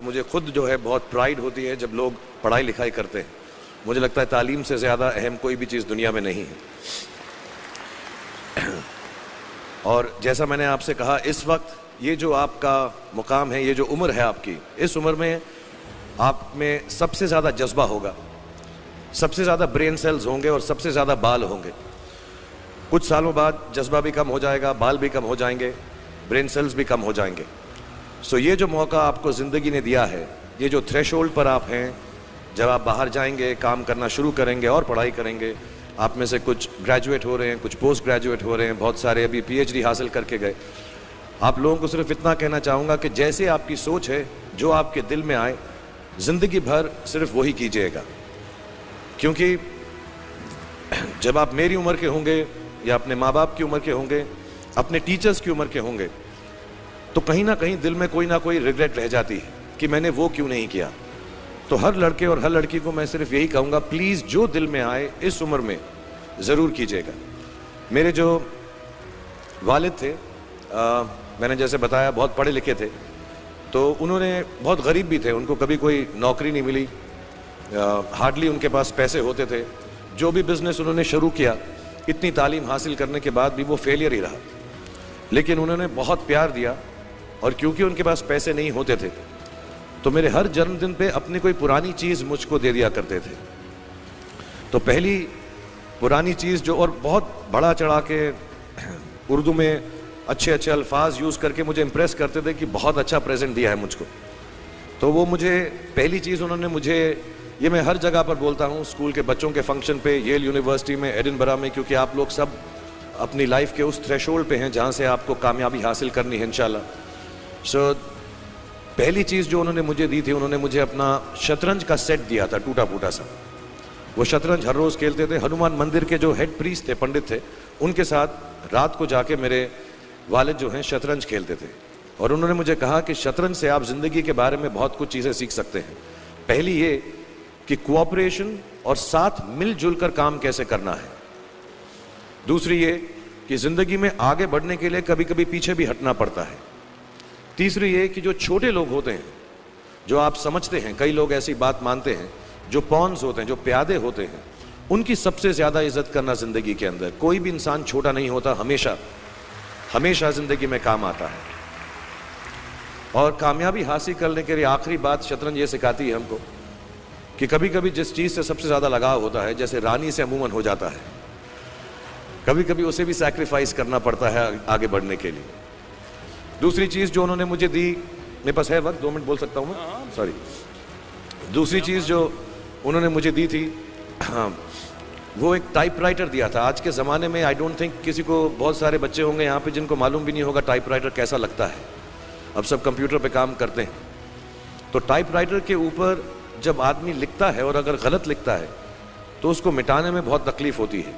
मुझे खुद जो है बहुत प्राइड होती है जब लोग पढ़ाई लिखाई करते हैं। मुझे लगता है तालीम से ज़्यादा अहम कोई भी चीज़ दुनिया में नहीं है। और जैसा मैंने आपसे कहा, इस वक्त ये जो आपका मुकाम है, ये जो उम्र है आपकी, इस उम्र में आप में सबसे ज़्यादा जज्बा होगा, सबसे ज़्यादा ब्रेन सेल्स होंगे और सबसे ज़्यादा बाल होंगे। कुछ सालों बाद जज्बा भी कम हो जाएगा, बाल भी कम हो जाएंगे, ब्रेन सेल्स भी कम हो जाएंगे। सो ये जो मौका आपको ज़िंदगी ने दिया है, ये जो थ्रेशोल्ड पर आप हैं, जब आप बाहर जाएंगे, काम करना शुरू करेंगे और पढ़ाई करेंगे, आप में से कुछ ग्रेजुएट हो रहे हैं, कुछ पोस्ट ग्रेजुएट हो रहे हैं, बहुत सारे अभी पीएचडी हासिल करके गए। आप लोगों को सिर्फ इतना कहना चाहूँगा कि जैसे आपकी सोच है, जो आपके दिल में आए, ज़िंदगी भर सिर्फ वही कीजिएगा। क्योंकि जब आप मेरी उम्र के होंगे या अपने माँ बाप की उम्र के होंगे, अपने टीचर्स की उम्र के होंगे, तो कहीं ना कहीं दिल में कोई ना कोई रिग्रेट रह जाती है कि मैंने वो क्यों नहीं किया। तो हर लड़के और हर लड़की को मैं सिर्फ यही कहूँगा, प्लीज़ जो दिल में आए इस उम्र में ज़रूर कीजिएगा। मेरे जो वालिद थे, मैंने जैसे बताया, बहुत पढ़े लिखे थे, तो उन्होंने बहुत गरीब भी थे, उनको कभी कोई नौकरी नहीं मिली, हार्डली उनके पास पैसे होते थे। जो भी बिज़नेस उन्होंने शुरू किया, इतनी तालीम हासिल करने के बाद भी वो फेलियर ही रहा। लेकिन उन्होंने बहुत प्यार दिया, और क्योंकि उनके पास पैसे नहीं होते थे, तो मेरे हर जन्मदिन पे अपनी कोई पुरानी चीज़ मुझको दे दिया करते थे। तो पहली पुरानी चीज़ जो, और बहुत बड़ा चढ़ा के उर्दू में अच्छे अच्छे अल्फाज यूज़ करके मुझे इम्प्रेस करते थे कि बहुत अच्छा प्रेजेंट दिया है मुझको। तो वो मुझे पहली चीज़ उन्होंने मुझे, ये मैं हर जगह पर बोलता हूँ, स्कूल के बच्चों के फंक्शन पे, येल यूनिवर्सिटी में, एडिनबरा में, क्योंकि आप लोग सब अपनी लाइफ के उस थ्रेशोल्ड पे हैं जहाँ से आपको कामयाबी हासिल करनी है इंशाल्लाह। सो पहली चीज़ जो उन्होंने मुझे दी थी, उन्होंने मुझे अपना शतरंज का सेट दिया था, टूटा फूटा सा। वो शतरंज हर रोज़ खेलते थे। हनुमान मंदिर के जो हेड प्रीस्ट थे, पंडित थे, उनके साथ रात को जाके मेरे वालिद जो हैं शतरंज खेलते थे। और उन्होंने मुझे कहा कि शतरंज से आप ज़िंदगी के बारे में बहुत कुछ चीज़ें सीख सकते हैं। पहली ये कि कोऑपरेशन और साथ मिलजुल कर काम कैसे करना है। दूसरी ये कि ज़िंदगी में आगे बढ़ने के लिए कभी कभी पीछे भी हटना पड़ता है। तीसरी ये कि जो छोटे लोग होते हैं, जो आप समझते हैं, कई लोग ऐसी बात मानते हैं, जो पॉन्स होते हैं, जो प्यादे होते हैं, उनकी सबसे ज़्यादा इज्जत करना ज़िंदगी के अंदर। कोई भी इंसान छोटा नहीं होता, हमेशा हमेशा ज़िंदगी में काम आता है। और कामयाबी हासिल करने के लिए आखिरी बात शतरंज ये सिखाती है हमको कि कभी कभी जिस चीज़ से सबसे ज़्यादा लगाव होता है, जैसे रानी से अमूमन हो जाता है, कभी कभी उसे भी सैक्रिफाइस करना पड़ता है आगे बढ़ने के लिए। दूसरी चीज़ जो उन्होंने मुझे दी, मेरे पास है वक्त, 2 मिनट बोल सकता हूँ मैं, सॉरी। दूसरी चीज़ जो उन्होंने मुझे दी थी, वो एक टाइपराइटर दिया था। आज के ज़माने में आई डोंट थिंक किसी को, बहुत सारे बच्चे होंगे यहाँ पे जिनको मालूम भी नहीं होगा टाइपराइटर कैसा लगता है। अब सब कंप्यूटर पे काम करते हैं। तो टाइपराइटर के ऊपर जब आदमी लिखता है और अगर गलत लिखता है तो उसको मिटाने में बहुत तकलीफ होती है।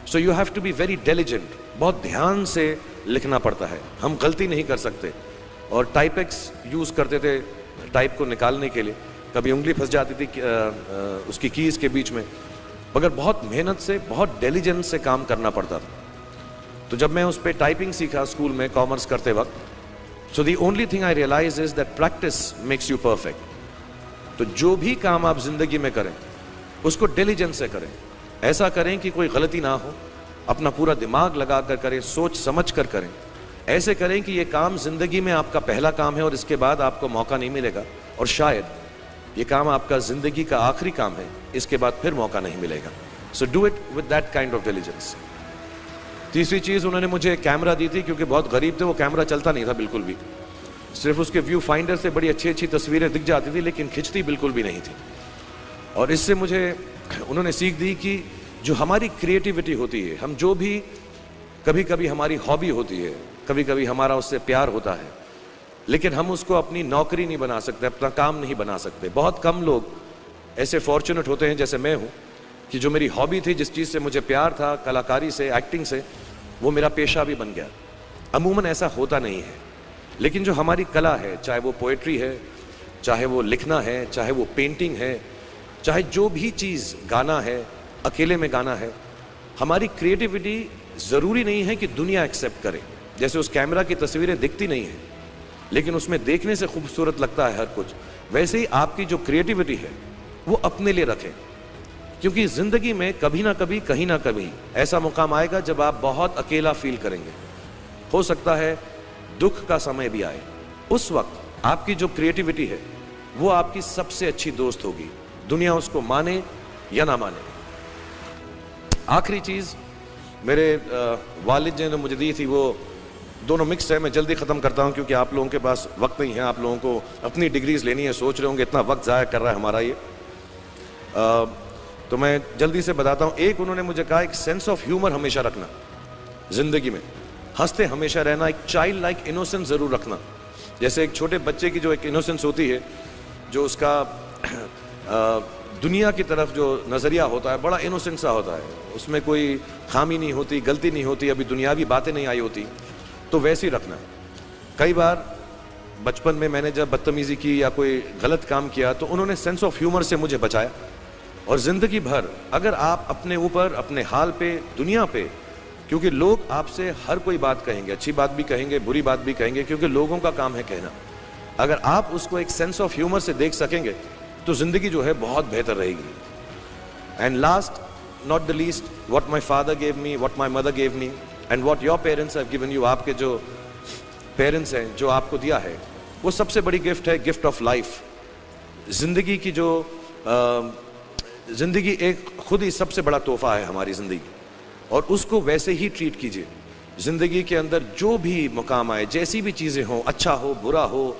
So you have to be very diligent, बहुत ध्यान से लिखना पड़ता है। हम गलती नहीं कर सकते। और टाइपेक्स यूज़ करते थे टाइप को निकालने के लिए, कभी उंगली फंस जाती थी उसकी कीज़ के बीच में, मगर बहुत मेहनत से, बहुत डिलिजेंस से काम करना पड़ता था। तो जब मैं उस पर टाइपिंग सीखा स्कूल में कॉमर्स करते वक्त, so the only thing I realise is that practice makes you perfect. तो जो भी काम आप जिंदगी में करें, उसको डिलिजेंस से करें। ऐसा करें कि कोई गलती ना हो, अपना पूरा दिमाग लगा कर करें, सोच समझ कर करें। ऐसे करें कि ये काम जिंदगी में आपका पहला काम है और इसके बाद आपको मौका नहीं मिलेगा, और शायद ये काम आपका जिंदगी का आखिरी काम है, इसके बाद फिर मौका नहीं मिलेगा। So do it with that kind of diligence. तीसरी चीज़ उन्होंने मुझे कैमरा दी थी, क्योंकि बहुत गरीब थे, वो कैमरा चलता नहीं था बिल्कुल भी। सिर्फ उसके व्यू फाइंडर से बड़ी अच्छी अच्छी तस्वीरें दिख जाती थी, लेकिन खिंचती बिल्कुल भी नहीं थी। और इससे मुझे उन्होंने सीख दी कि जो हमारी क्रिएटिविटी होती है, हम जो भी, कभी कभी हमारी हॉबी होती है, कभी कभी हमारा उससे प्यार होता है, लेकिन हम उसको अपनी नौकरी नहीं बना सकते, अपना काम नहीं बना सकते। बहुत कम लोग ऐसे फॉर्चुनेट होते हैं जैसे मैं हूँ कि जो मेरी हॉबी थी, जिस चीज़ से मुझे प्यार था, कलाकारी से, एक्टिंग से, वो मेरा पेशा भी बन गया। अमूमन ऐसा होता नहीं है। लेकिन जो हमारी कला है, चाहे वो पोएट्री है, चाहे वो लिखना है, चाहे वो पेंटिंग है, चाहे जो भी चीज़, गाना है, अकेले में गाना है, हमारी क्रिएटिविटी ज़रूरी नहीं है कि दुनिया एक्सेप्ट करे। जैसे उस कैमरा की तस्वीरें दिखती नहीं हैं, लेकिन उसमें देखने से खूबसूरत लगता है हर कुछ। वैसे ही आपकी जो क्रिएटिविटी है वो अपने लिए रखें, क्योंकि ज़िंदगी में कभी ना कभी, कहीं ना कभी ऐसा मुकाम आएगा जब आप बहुत अकेला फील करेंगे। हो सकता है दुख का समय भी आए, उस वक्त आपकी जो क्रिएटिविटी है वो आपकी सबसे अच्छी दोस्त होगी, दुनिया उसको माने या ना माने। आखिरी चीज़ मेरे वालिद ने मुझे दी थी, वो दोनों मिक्स है, मैं जल्दी ख़त्म करता हूँ क्योंकि आप लोगों के पास वक्त नहीं है, आप लोगों को अपनी डिग्रीज लेनी है, सोच रहे होंगे इतना वक्त ज़ाया कर रहा है हमारा ये। तो मैं जल्दी से बताता हूँ। एक उन्होंने मुझे कहा, एक सेंस ऑफ ह्यूमर हमेशा रखना ज़िंदगी में, हंसते हमेशा रहना, एक चाइल्ड लाइक इनोसेंस ज़रूर रखना। जैसे एक छोटे बच्चे की जो एक इनोसेंस होती है, जो उसका दुनिया की तरफ जो नज़रिया होता है बड़ा इनोसेंट सा होता है, उसमें कोई खामी नहीं होती, गलती नहीं होती, अभी दुनियावी बातें नहीं आई होती, तो वैसे ही रखना। कई बार बचपन में मैंने जब बदतमीज़ी की या कोई गलत काम किया तो उन्होंने सेंस ऑफ ह्यूमर से मुझे बचाया। और ज़िंदगी भर अगर आप अपने ऊपर, अपने हाल पे, दुनिया पे, क्योंकि लोग आपसे हर कोई बात कहेंगे, अच्छी बात भी कहेंगे, बुरी बात भी कहेंगे, क्योंकि लोगों का काम है कहना। अगर आप उसको एक सेंस ऑफ ह्यूमर से देख सकेंगे तो ज़िंदगी जो है बहुत बेहतर रहेगी। And last not the least, what my father gave me, what my mother gave me and what your parents have given you, आपके जो पेरेंट्स हैं जो आपको दिया है वो सबसे बड़ी गिफ्ट है, गिफ्ट ऑफ लाइफ। ज़िंदगी की जो ज़िंदगी एक खुद ही सबसे बड़ा तोहफा है हमारी ज़िंदगी, और उसको वैसे ही ट्रीट कीजिए। ज़िंदगी के अंदर जो भी मुकाम आए, जैसी भी चीज़ें हों, अच्छा हो बुरा हो,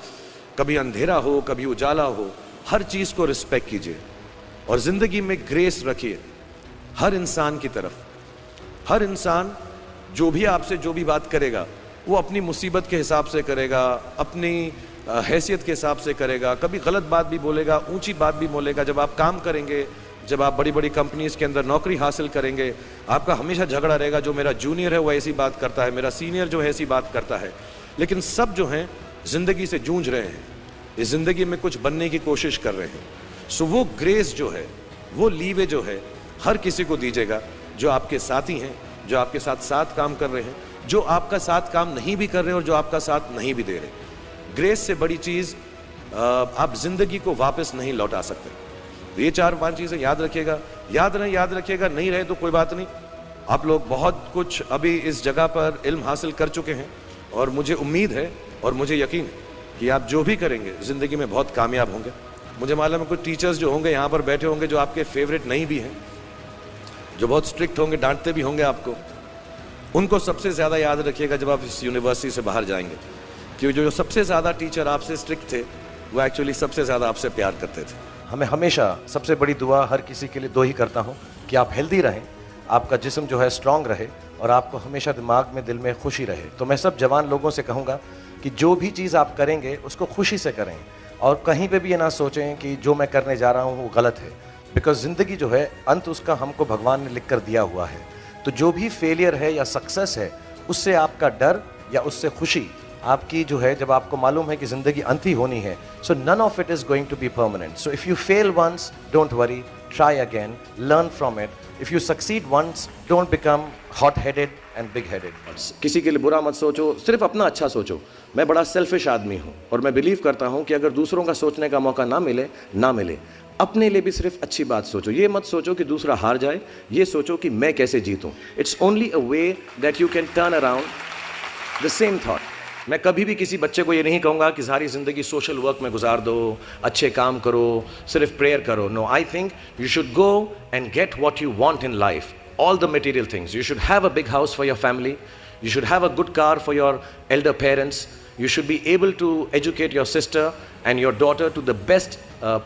कभी अंधेरा हो कभी उजाला हो, हर चीज़ को रिस्पेक्ट कीजिए और ज़िंदगी में ग्रेस रखिए हर इंसान की तरफ। हर इंसान जो भी आपसे जो भी बात करेगा वो अपनी मुसीबत के हिसाब से करेगा, अपनी हैसियत के हिसाब से करेगा, कभी गलत बात भी बोलेगा, ऊंची बात भी बोलेगा। जब आप काम करेंगे, जब आप बड़ी बड़ी कंपनीज के अंदर नौकरी हासिल करेंगे, आपका हमेशा झगड़ा रहेगा, जो मेरा जूनियर है वो ऐसी बात करता है, मेरा सीनियर जो है ऐसी बात करता है। लेकिन सब जो हैं ज़िंदगी से जूझ रहे हैं, इस ज़िंदगी में कुछ बनने की कोशिश कर रहे हैं। सो वो ग्रेस जो है, वो लीवे जो है, हर किसी को दीजिएगा जो आपके साथी हैं, जो आपके साथ साथ काम कर रहे हैं, जो आपका साथ काम नहीं भी कर रहे हैं और जो आपका साथ नहीं भी दे रहे। ग्रेस से बड़ी चीज़ आप ज़िंदगी को वापस नहीं लौटा सकते। ये 4-5 चीज़ें याद रखिएगा। याद रखिएगा, नहीं रहे तो कोई बात नहीं। आप लोग बहुत कुछ अभी इस जगह पर इल्म हासिल कर चुके हैं और मुझे उम्मीद है और मुझे यकीन है कि आप जो भी करेंगे ज़िंदगी में बहुत कामयाब होंगे। मुझे मालूम है कुछ टीचर्स जो होंगे यहाँ पर बैठे होंगे जो आपके फेवरेट नहीं भी हैं, जो बहुत स्ट्रिक्ट होंगे, डांटते भी होंगे आपको, उनको सबसे ज़्यादा याद रखिएगा जब आप इस यूनिवर्सिटी से बाहर जाएंगे, क्योंकि जो सबसे ज़्यादा टीचर आपसे स्ट्रिक्ट थे वो एक्चुअली सबसे ज़्यादा आपसे प्यार करते थे। हमें हमेशा सबसे बड़ी दुआ हर किसी के लिए दो ही करता हूँ कि आप हेल्दी रहें, आपका जिस्म जो है स्ट्रांग रहे और आपको हमेशा दिमाग में, दिल में खुशी रहे। तो मैं सब जवान लोगों से कहूँगा कि जो भी चीज़ आप करेंगे उसको खुशी से करें और कहीं पे भी ये ना सोचें कि जो मैं करने जा रहा हूँ वो गलत है, बिकॉज ज़िंदगी जो है अंत उसका हमको भगवान ने लिख कर दिया हुआ है। तो जो भी फेलियर है या सक्सेस है, उससे आपका डर या उससे खुशी आपकी जो है, जब आपको मालूम है कि ज़िंदगी अंत ही होनी है, so none of it is going to be permanent. So if you fail once, don't worry, try again, learn from it. If you succeed once, don't become hot headed and big headed. किसी के लिए बुरा मत सोचो, सिर्फ अपना अच्छा सोचो। मैं बड़ा सेल्फिश आदमी हूँ और मैं बिलीव करता हूँ कि अगर दूसरों का सोचने का मौका ना मिले, अपने लिए भी सिर्फ अच्छी बात सोचो। ये मत सोचो कि दूसरा हार जाए, ये सोचो कि मैं कैसे जीतूं। It's only a way that you can turn around the same thought. मैं कभी भी किसी बच्चे को ये नहीं कहूँगा कि सारी ज़िंदगी सोशल वर्क में गुजार दो, अच्छे काम करो, सिर्फ प्रेयर करो। No, I think you should go and get what you want in life, all the material things. You should have a big house for your family. You should have a good car for your elder parents. You should be able to educate your sister and your daughter to the best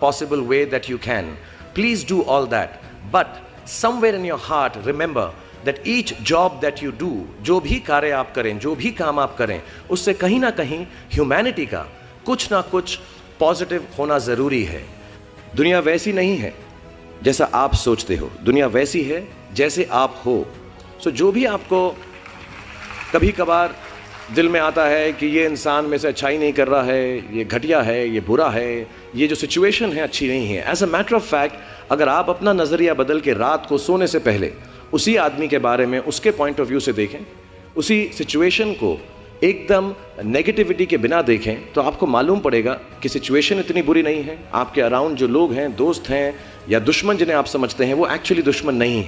possible way that you can. Please do all that. But somewhere in your heart, remember that each job that you do, जो भी कार्य आप करें, जो भी काम आप करें, उससे कहीं ना कहीं ह्यूमैनिटी का कुछ ना कुछ पॉजिटिव होना ज़रूरी है। दुनिया वैसी नहीं है जैसा आप सोचते हो, दुनिया वैसी है जैसे आप हो। सो जो भी आपको कभी कभार दिल में आता है कि ये इंसान में से अच्छाई नहीं कर रहा है, ये घटिया है, ये बुरा है, ये जो सिचुएशन है अच्छी नहीं है, as a matter of fact अगर आप अपना नज़रिया बदल के रात को सोने से पहले उसी आदमी के बारे में उसके पॉइंट ऑफ व्यू से देखें, उसी सिचुएशन को एकदम नेगेटिविटी के बिना देखें तो आपको मालूम पड़ेगा कि सिचुएशन इतनी बुरी नहीं है। आपके अराउंड जो लोग हैं, दोस्त हैं या दुश्मन जिन्हें आप समझते हैं, वो एक्चुअली दुश्मन नहीं है।